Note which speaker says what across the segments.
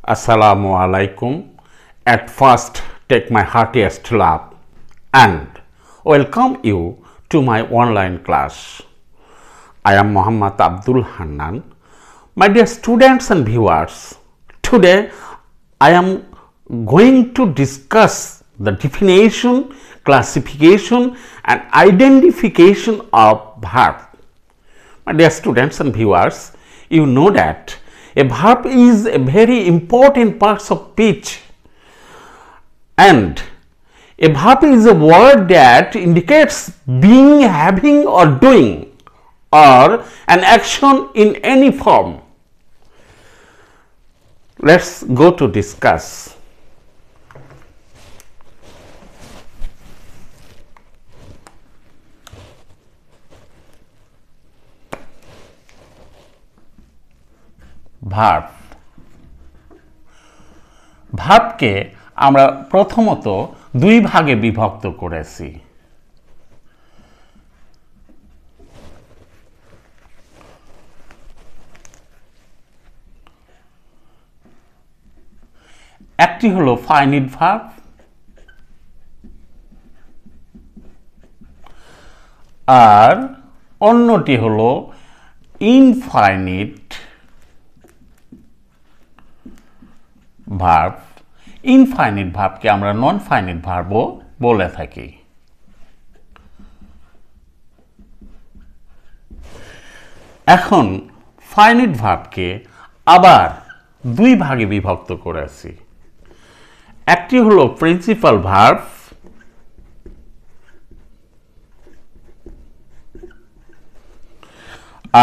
Speaker 1: Assalamu alaikum. At first, take my heartiest love and welcome you to my online class. I am Muhammad Abdul Hannan. My dear students and viewers, today I am going to discuss the definition, classification and identification of verb. My dear students and viewers, you know that a verb is a very important part of speech, and a verb is a word that indicates being, having or doing or an action in any form. Let's go to discuss. Verb. ভার্বকে আমরা প্রথমত দুই ভাগে বিভক্ত করেছি। একটি হলো finite verb আর অন্যটি হলো ইনফাইনিট ভার্ব। ইনফাইনিট ভার্বকে আমরা নন ফাইনিট ভার্বও বলে থাকি। এখন ফাইনিট ভার্বকে আবার দুই ভাগে বিভক্ত করেছি। একটি হলো প্রিন্সিপাল ভার্ব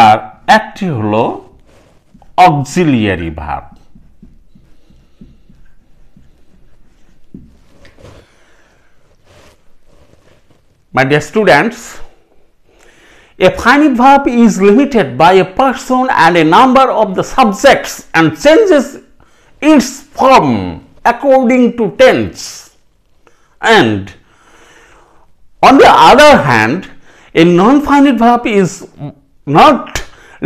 Speaker 1: আর একটি হলো auxiliary verb. My dear students, a finite verb is limited by a person and a number of the subjects and changes its form according to tense. And on the other hand, a non-finite verb is not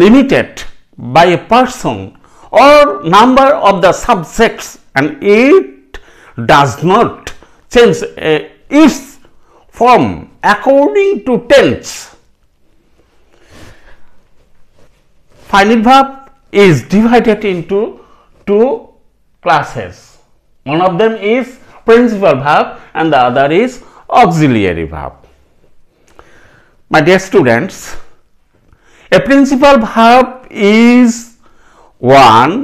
Speaker 1: limited by a person or number of the subjects and it does not change its form according to tense. Finite verb is divided into two classes. One of them is principal verb and the other is auxiliary verb. My dear students, a principal verb is one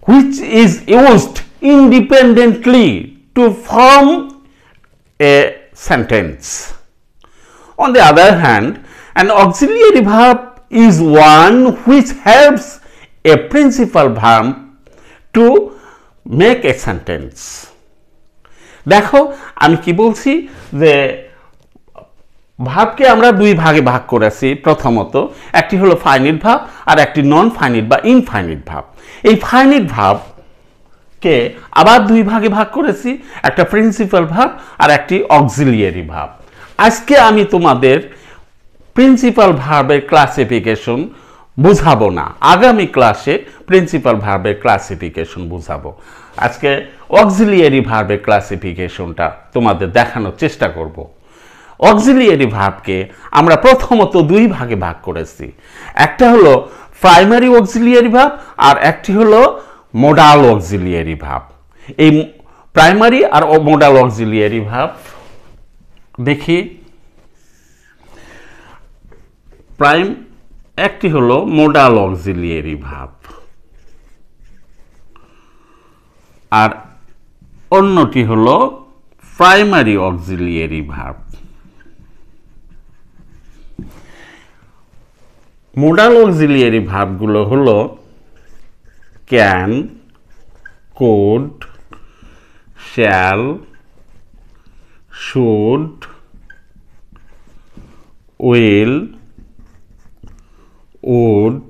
Speaker 1: which is used independently to form a sentence. On the other hand, an auxiliary verb is one which helps a principal verb to make a sentence. দেখো আমি কি বলছি যে ভার্বকে আমরা দুই ভাগে ভাগ করেছি। প্রথমত একটি হলো ফাইনিট ভার্ব আর একটি নন ফাইনিট বা ইনফাইনিট ভার্ব। এই ফাইনিট ভার্ব কে আবার দুই ভাগে ভাগ করেছি, একটা প্রিন্সিপাল ভার্ব আর একটি অক্সিলিয়ারি ভার্ব। আজকে আমি তোমাদের প্রিন্সিপাল ভার্বের ক্লাসিফিকেশন বুঝাবো না, আগামী ক্লাসে প্রিন্সিপাল ভার্বের ক্লাসিফিকেশন বুঝাবো। আজকে অক্সিলিয়ারি ভার্বের ক্লাসিফিকেশনটা তোমাদের দেখানোর চেষ্টা করব। অক্সিলিয়ারি ভার্বকে আমরা প্রথমত দুই ভাগে ভাগ করেছি। একটা হলো প্রাইমারি অক্সিলিয়ারি ভার্ব আর একটি হলো মোডাল অক্সিলিয়ারি ভার্ব। এই প্রাইমারি আর মোডাল অক্সিলিয়ারি ভার্ব দেখি। একটি হলো মোডাল অক্সিলিয়ারি ভার্ব আর অন্যটি হলো primary auxiliary verb. Modal auxiliary ভার্বগুলো হলো can, could, shall, should, will, would,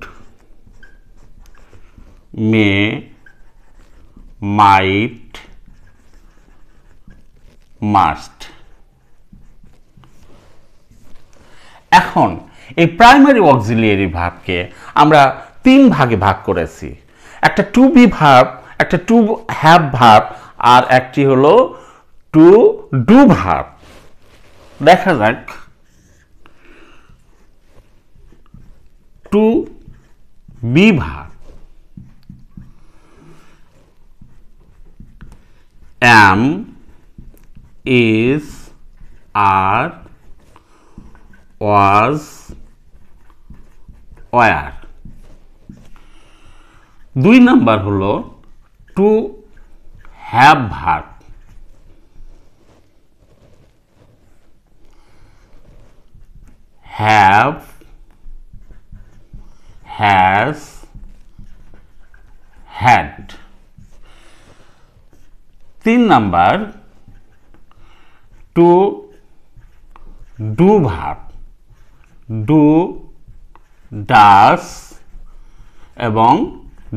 Speaker 1: may, might, must. এখন এই প্রাইমারি অক্সিলিয়ারি ভার্বকে আমরা তিন ভাগে ভাগ করেছি। একটা টু বি ভার্ব, একটা টু হ্যাভ ভার্ব, আর একটি হলো টু ডু ভার্ব। দেখা যাক, to be verb, am, is, are, was, were। 2 number হলো to have verb, have, has, had। 3 number to do verb, do, does এবং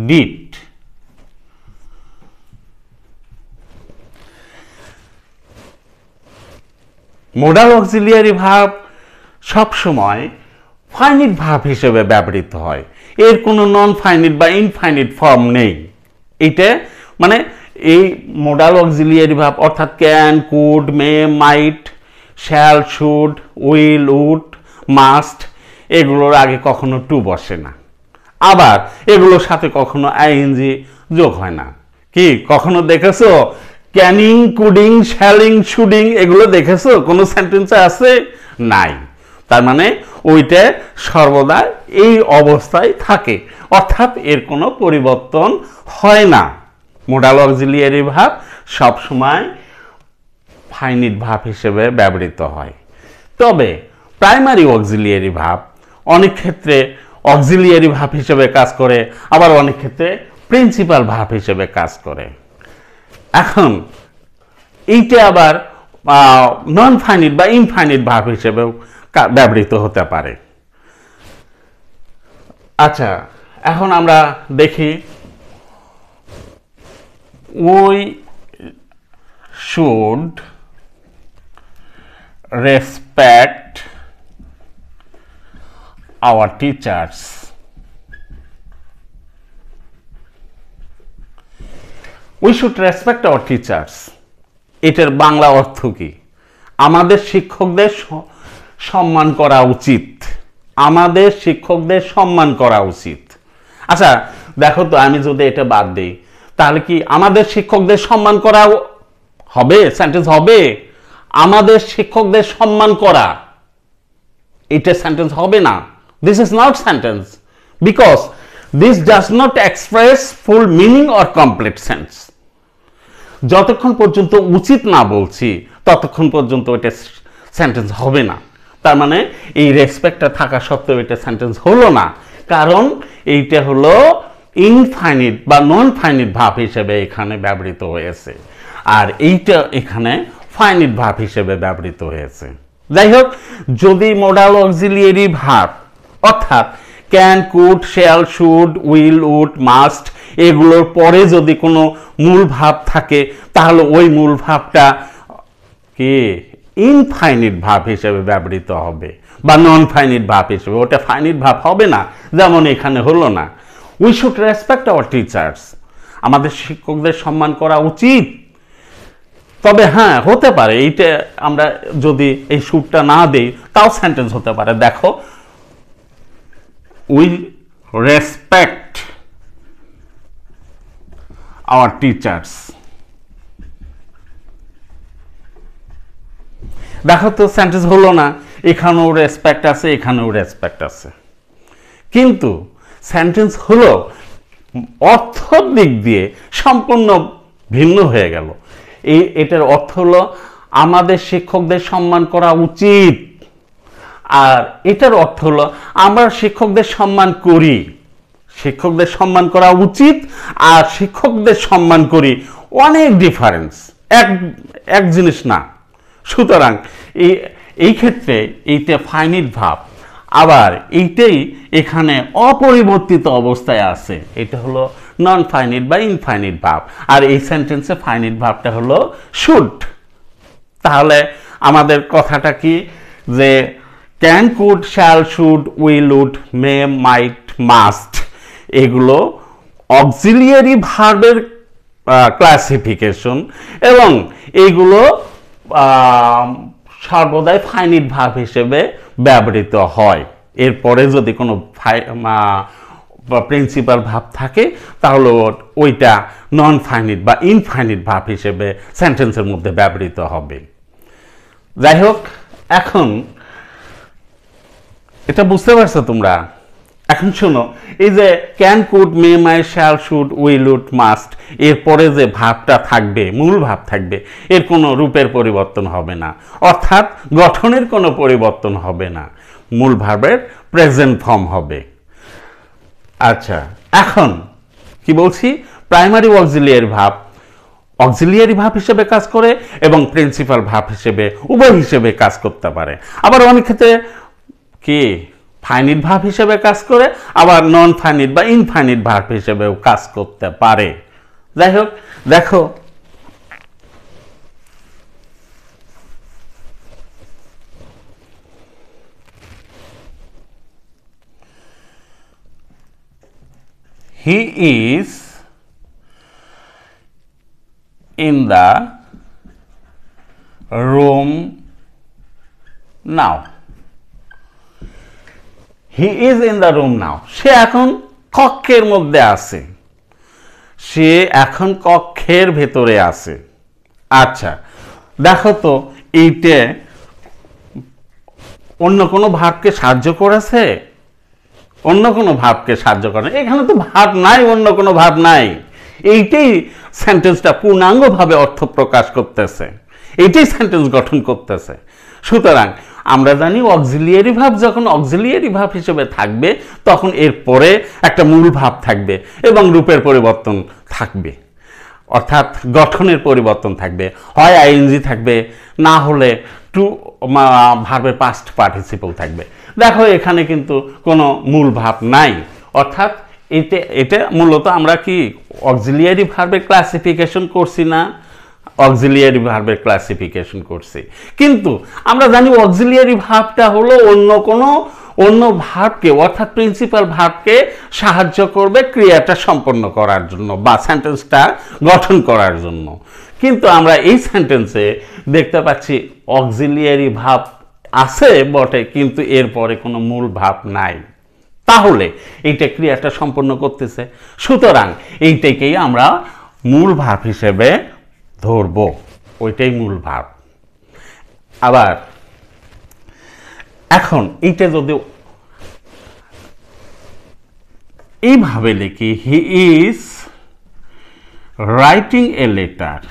Speaker 1: ডিড। মোডাল অক্সিলিয়ারি ভার্ব সবসময় finite verb হিসেবে ব্যবহৃত হয়, এর কোনো নন ফাইনিট বা ইনফাইনিট ফর্ম নেই। এটা মানে এই মোডাল অক্সিলিয়ারি ভার্ব অর্থাৎ can, could, may, might, shall, should, will, would, must, এগুলোর আগে কখনো টু বসে না, আবার এগুলোর সাথে কখনো আইএনজি যোগ হয় না। কি কখনো দেখেছো ক্যানিং, কুডিং, শ্যালিং, শুডিং এগুলো দেখেছো কোনো সেন্টেন্সে আছে? নাই। তার মানে ওইটা সর্বদা এই অবস্থায় থাকে, অর্থাৎ এর কোনো পরিবর্তন হয় না। মোডাল অক্সিলিয়ারি ভার্ব সবসময় ফাইনিট ভার্ব হিসেবে ব্যবহৃত হয়। তবে প্রাইমারি অক্সিলিয়ারি ভার্ব অনেক ক্ষেত্রে অক্সিলিয়ারি ভার্ব হিসেবে কাজ করে, আবার অনেক ক্ষেত্রে প্রিন্সিপাল ভার্ব হিসেবে কাজ করে। এখন এইটা আবার নন ফাইনিট বা ইনফাইনিট ভার্ব হিসেবেও ব্যবহৃত হতে পারে। আচ্ছা, এখন আমরা দেখি we should respect our teachers. We should respect our teachers, এটার বাংলা অর্থ কি? আমাদের শিক্ষকদের সম্মান করা উচিত, আমাদের শিক্ষকদের সম্মান করা উচিত। আচ্ছা দেখো তো, আমি যদি এটা বাদ দিই তাহলে কি আমাদের শিক্ষকদের সম্মান করা হবে? সেন্টেন্স হবে আমাদের শিক্ষকদের সম্মান করা, এটা সেন্টেন্স হবে না। This is not sentence, because this does not express full meaning or complete sense. যতক্ষণ পর্যন্ত উচিত না বলছি ততক্ষণ পর্যন্ত এটা সেন্টেন্স হবে না। তার মানে এই রেসপেক্টটা থাকা সত্ত্বেও এটা সেন্টেন্স হলো না, কারণ এইটা হলো ইনফাইনিট বা নন ফাইনিট ভার্ব হিসেবে এখানে ব্যবহৃত হয়েছে, আর এইটা এখানে ফাইনিট ভার্ব হিসেবে ব্যবহৃত হয়েছে। যাই হোক, যদি মোডাল অক্সিলিয়ারি ভার্ব অর্থাৎ can, could, shall, should, will, would, must এগুলোর পরে যদি কোনো মূল ভাব থাকে তাহলে ওই মূল ভাবটা কি ইনফাইনিট ভাব হিসেবে ব্যবহৃত হবে বা নন ফাইনিট ভাব হিসেবে, ওটা ফাইনিট ভাব হবে না, যেমন এখানে হলো না। We should respect our teachers, আমাদের শিক্ষকদের সম্মান করা উচিত। তবে হ্যাঁ, হতে পারে এইটা আমরা যদি এই শুডটা না দেই তাও সেন্টেন্স হতে পারে। দেখো, উই রেসপেক্ট আওয়ার টিচার্স, দেখো তো সেন্টেন্স হলো না, এখানেও রেসপেক্ট আছে, এখানেও রেসপেক্ট আছে, কিন্তু সেন্টেন্স হলো অর্থর দিক দিয়ে সম্পূর্ণ ভিন্ন হয়ে গেল। এটার অর্থ হলো আমাদের শিক্ষকদের সম্মান করা উচিত, আর এটার অর্থ হলো আমরা শিক্ষকদের সম্মান করি। শিক্ষকদের সম্মান করা উচিত আর শিক্ষকদের সম্মান করি অনেক ডিফারেন্স, এক জিনিস না। সুতরাং এই ক্ষেত্রে এইটা ফাইনিট ভাব, আবার এইটাই এখানে অপরিবর্তিত অবস্থায় আছে, এটা হলো নন ফাইনিট বা ইনফাইনিট ভাব, আর এই সেন্টেন্সে ফাইনিট ভাবটা হলো শুড। তাহলে আমাদের কথাটা কি, যে can, could, shall, should, will, would, may, might, must এগুলো অক্সিলিয়ারি ভার্বের ক্লাসিফিকেশন এবং এইগুলো সর্বদাই ফাইনিট ভার্ব হিসেবে ব্যবহৃত হয়। এরপরে যদি কোনো প্রিন্সিপাল ভার্ব থাকে তাহলে ওইটা নন ফাইনিট বা ইনফাইনিট ভার্ব হিসেবে সেন্টেন্সের মধ্যে ব্যবহৃত হবে। যাই হোক, এখন এটা বুঝতে পারছো তোমরা? এখন শোনো, এই যে can, could, may, might, shall, should, will, would, must, এরপরে যে ভাবটা থাকবে, মূল ভাব থাকবে, এর কোনো রূপের পরিবর্তন হবে না, অর্থাৎ গঠনের কোনো পরিবর্তন হবে না, মূল ভাবের প্রেজেন্ট ফর্ম হবে। আচ্ছা, এখন কি বলছি? প্রাইমারি অক্সিলিয়ারি ভাব হিসেবে কাজ করে এবং প্রিন্সিপাল ভাব হিসেবে, উভয় হিসেবে কাজ করতে পারে। আবার অনেক ক্ষেত্রে কি ফাইনিট ভাব হিসেবে কাজ করে, আবার নন ফাইনিট বা ইনফাইনিট ভাব হিসেবেও কাজ করতে পারে। যাই হোক, দেখো he is in the room now. He is in the room now. সে এখন কক্ষের মধ্যে আছে, সে এখন কক্ষের ভেতরে আছে। আচ্ছা, দেখো তো এইটা অন্য কোনো ভাবকে সাহায্য করেছে? অন্য কোনো ভাবকে সাহায্য করে? এখানে তো ভাব নাই, অন্য কোনো ভাব নাই। এইটাই সেন্টেন্সটা পূর্ণাঙ্গভাবে অর্থ প্রকাশ করতেছে, এইটাই সেন্টেন্স গঠন করতেছে। সুতরাং আমরা জানি অক্সিলিয়ারি ভাব যখন অক্সিলিয়ারি ভাব হিসেবে থাকবে তখন এরপরে একটা মূল ভাব থাকবে এবং রূপের পরিবর্তন থাকবে, অর্থাৎ গঠনের পরিবর্তন থাকবে। হয় আইএনজি থাকবে, না হলে টু ভার্বের পাস্ট পার্টিসিপল থাকবে। দেখো এখানে কিন্তু কোনো মূল ভাব নাই, অর্থাৎ এটা মূলত আমরা কি অক্সিলিয়ারি ভার্বের ক্লাসিফিকেশন করছি না? অক্সিলিয়ারি ভার্বের ক্লাসিফিকেশন করছি, কিন্তু আমরা জানি অক্সিলিয়ারি ভার্বটা হলো অন্য ভার্বকে, অর্থাৎ প্রিন্সিপাল ভার্বকে সাহায্য করবে ক্রিয়াটা সম্পন্ন করার জন্য বা সেন্টেন্সটা গঠন করার জন্য। কিন্তু আমরা এই সেন্টেন্সে দেখতে পাচ্ছি অক্সিলিয়ারি ভার্ব আছে বটে, কিন্তু এরপরে কোনো মূল ভাব নাই, তাহলে এইটা ক্রিয়াটা সম্পন্ন করতেছে। সুতরাং এইটাকেই আমরা মূল ভাব হিসেবে ধরব, ওইটাই মূল ভাব। আবার এখন এইটা যদি এইভাবে লিখি, he is writing a letter,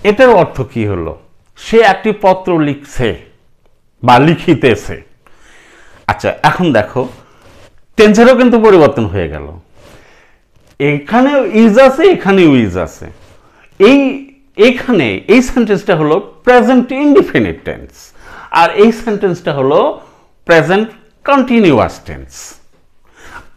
Speaker 1: এটার অর্থ কি হলো? সে একটি পত্র লিখছে বা লিখিতেছে। আচ্ছা, এখন দেখো টেন্সেরও কিন্তু পরিবর্তন হয়ে গেল, এখানেও ইজ আছে, এখানেও ইজ আছে। এইখানে এই সেন্টেন্সটা হলো প্রেজেন্ট ইনডিফিনিট টেন্স, আর এই সেন্টেন্সটা হলো প্রেজেন্ট কন্টিনিউয়াস টেন্স।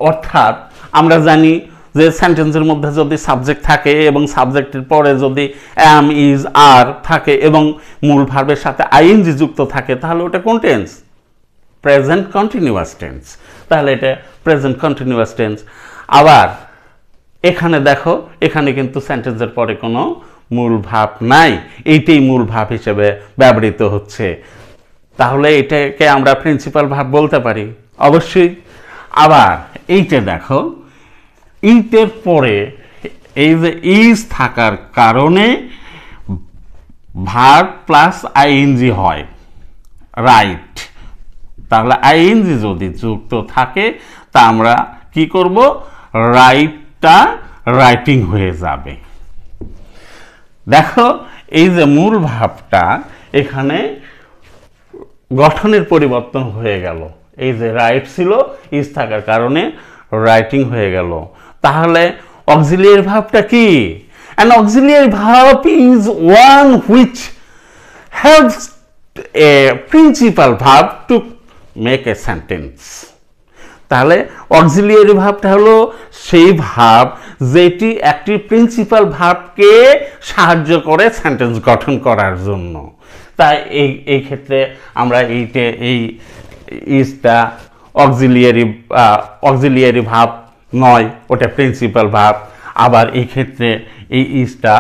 Speaker 1: অর্থাৎ আমরা জানি যে সেন্টেন্সের মধ্যে যদি সাবজেক্ট থাকে এবং সাবজেক্টের পরে যদি অ্যাম, ইজ, আর থাকে এবং মূল ভার্বের সাথে আইএনজি যুক্ত থাকে, তাহলে ওটা কোন টেন্স? Present continuous tense. তাহলে এটা প্রেজেন্ট কন্টিনিউয়াস টেন্স। আবার এখানে দেখো, এখানে কিন্তু সেন্টেন্সের পরে কোনো মূল ভাব নাই, এইটাই মূল ভাব হিসেবে ব্যবহৃত হচ্ছে। তাহলে এটাকে আমরা প্রিন্সিপাল ভাব বলতে পারি অবশ্যই। আবার এইটা দেখো, এইটার পরে এই যে ইজ থাকার কারণে ভার্ব প্লাস আইএনজি হয়, রাইট। তাহলে আইএনজি যদি যুক্ত থাকে তা আমরা কি করব? রাইটটা রাইটিং হয়ে যাবে। দেখো এই যে মূল ভাবটা এখানে গঠনের পরিবর্তন হয়ে গেল, এই যে রাইট ছিল, ইজ থাকার কারণে রাইটিং হয়ে গেল। তাহলে অক্সিলিয়ারি ভার্বটা কি? An auxiliary verb is one which helps a principal verb to make a sentence. তাহলে অক্সিলিয়ারি ভার্বটা হলো সেই ভার্ব যেটি একটি প্রিন্সিপাল ভার্বকে সাহায্য করে সেন্টেন্স গঠন করার জন্য। তাই এই ক্ষেত্রে আমরা এই ইজটা অক্সিলিয়ারি ভাব নয়, ওটা প্রিন্সিপাল ভাব। আবার এই ক্ষেত্রে এই ইজটা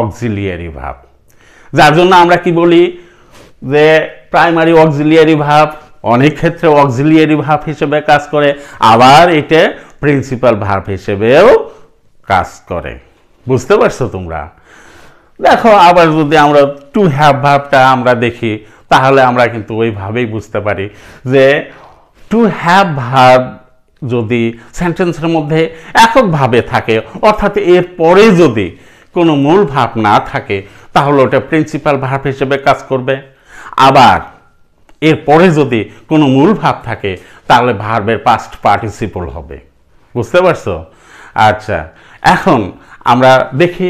Speaker 1: অক্সিলিয়ারি ভাব, যার জন্য আমরা কি বলি যে প্রাইমারি অক্সিলিয়ারি ভাব অনেক ক্ষেত্রে অক্সিলিয়ারি ভাব হিসেবে কাজ করে, আবার এটা প্রিন্সিপাল ভাব হিসেবেও কাজ করে। বুঝতে পারছো তোমরা? দেখো, আবার যদি আমরা টু হ্যাভ ভাবটা আমরা দেখি, তাহলে আমরা কিন্তু ওইভাবেই বুঝতে পারি যে টু হ্যাভ ভাব যদি সেন্টেন্সের মধ্যে এককভাবে থাকে, অর্থাৎ এর পরে যদি কোনো মূল ভাব না থাকে, তাহলে ওটা প্রিন্সিপাল ভাব হিসেবে কাজ করবে। আবার এরপরে যদি কোনো মূল ভাব থাকে, তাহলে ভার্বের পাস্ট পার্টিসিপল হবে। বুঝতে পারছো? আচ্ছা, এখন আমরা দেখি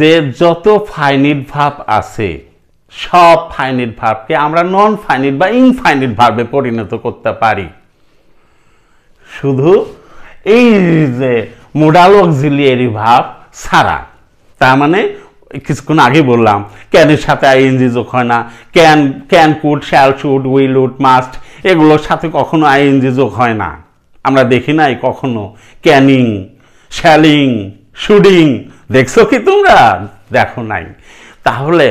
Speaker 1: যে যত ফাইনিট ভাব আছে, সব ফাইনিট ভাবকে আমরা নন ফাইনিট বা ইনফাইনিট ভার্বে পরিণত করতে পারি, শুধু এই যে মোডাল অক্সিলিয়ারি ভাব ছাড়া। তার মানে কিছুক্ষণ আগে বললাম ক্যানের সাথে আইএনজি যোগ হয় না, can could shall should will would must এগুলোর সাথে কখনো আইএনজি যোগ হয় না। আমরা দেখি নাই কখনো ক্যানিং, শ্যালিং, শুডিং, দেখছো কি তোমরা? দেখো নাই। তাহলে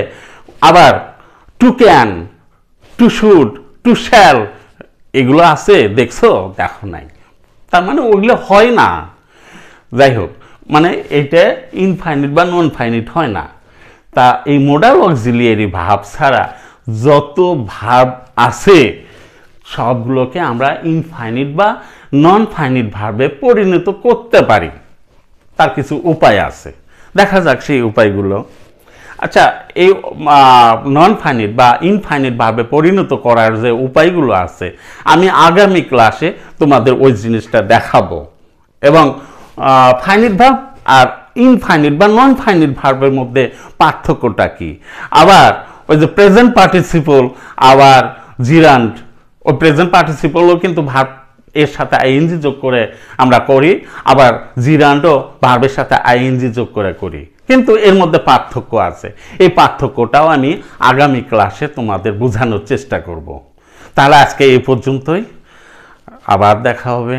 Speaker 1: আবার to can, to should, to shall এগুলো আছে, দেখছো? দেখো নাই। তার মানে ওগুলো হয় না। যাই হোক, মানে এটা ইনফাইনিট বা নন ফাইনিট হয় না। তা এই মোডাল অক্সিলিয়ারি ভাব ছাড়া যত ভাব আছে সবগুলোকে আমরা ইনফাইনিট বা নন ফাইনিট ভাবে পরিণত করতে পারি। তার কিছু উপায় আছে, দেখা যাক সেই উপায়গুলো। আচ্ছা, এই নন ফাইনিট বা ইনফাইনিট ভাবে পরিণত করার যে উপায়গুলো আছে, আমি আগামী ক্লাসে তোমাদের ওই জিনিসটা দেখাবো। এবং ফাইনিট ভাব আর ইনফাইনিট বা নন ফাইনিট ভার্বের মধ্যে পার্থক্যটা কি, আবার ওই যে প্রেজেন্ট পার্টিসিপল আবার জিরান্ড, ওই প্রেজেন্ট পার্টিসিপলও কিন্তু ভার্ব এর সাথে আইএনজি যোগ করে আমরা করি, আবার জিরান্ডও ভার্বের সাথে আইএনজি যোগ করে করি, কিন্তু এর মধ্যে পার্থক্য আছে। এই পার্থক্যটাও আমি আগামী ক্লাসে তোমাদের বোঝানোর চেষ্টা করব। তাহলে আজকে এই পর্যন্তই, আবার দেখা হবে।